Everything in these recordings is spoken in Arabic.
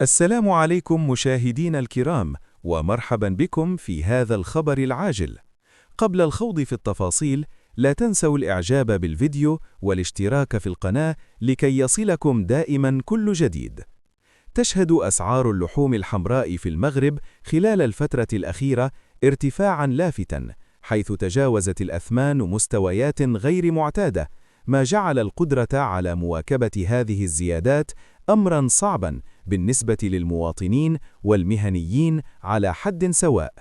السلام عليكم مشاهدينا الكرام، ومرحبا بكم في هذا الخبر العاجل. قبل الخوض في التفاصيل، لا تنسوا الإعجاب بالفيديو والاشتراك في القناة لكي يصلكم دائما كل جديد. تشهد أسعار اللحوم الحمراء في المغرب خلال الفترة الأخيرة ارتفاعا لافتا، حيث تجاوزت الأثمان مستويات غير معتادة، ما جعل القدرة على مواكبة هذه الزيادات أمرا صعبا بالنسبة للمواطنين والمهنيين على حد سواء.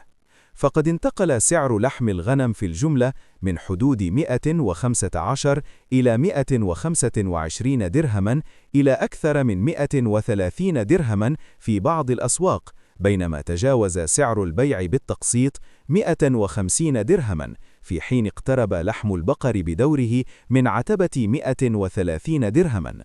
فقد انتقل سعر لحم الغنم في الجملة من حدود 115 إلى 125 درهما إلى أكثر من 130 درهما في بعض الأسواق، بينما تجاوز سعر البيع بالتقسيط 150 درهما، في حين اقترب لحم البقر بدوره من عتبة 130 درهما.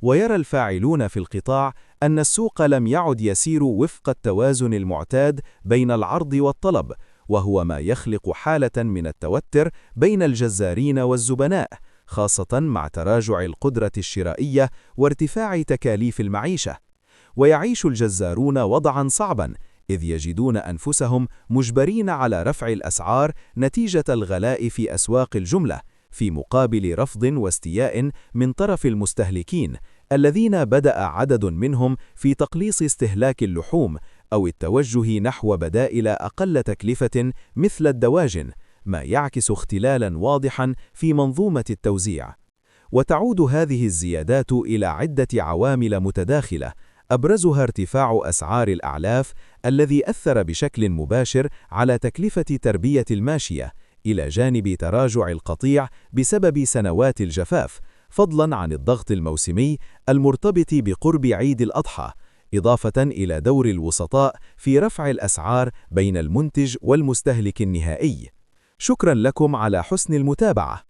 ويرى الفاعلون في القطاع أن السوق لم يعد يسير وفق التوازن المعتاد بين العرض والطلب، وهو ما يخلق حالة من التوتر بين الجزارين والزبناء، خاصة مع تراجع القدرة الشرائية وارتفاع تكاليف المعيشة. ويعيش الجزارون وضعا صعبا، إذ يجدون أنفسهم مجبرين على رفع الأسعار نتيجة الغلاء في أسواق الجملة، في مقابل رفض واستياء من طرف المستهلكين، الذين بدأ عدد منهم في تقليص استهلاك اللحوم أو التوجه نحو بدائل أقل تكلفة مثل الدواجن، ما يعكس اختلالا واضحا في منظومة التوزيع. وتعود هذه الزيادات إلى عدة عوامل متداخلة، أبرزها ارتفاع أسعار الأعلاف الذي أثر بشكل مباشر على تكلفة تربية الماشية، إلى جانب تراجع القطيع بسبب سنوات الجفاف، فضلاً عن الضغط الموسمي المرتبط بقرب عيد الأضحى، إضافة إلى دور الوسطاء في رفع الأسعار بين المنتج والمستهلك النهائي. شكراً لكم على حسن المتابعة.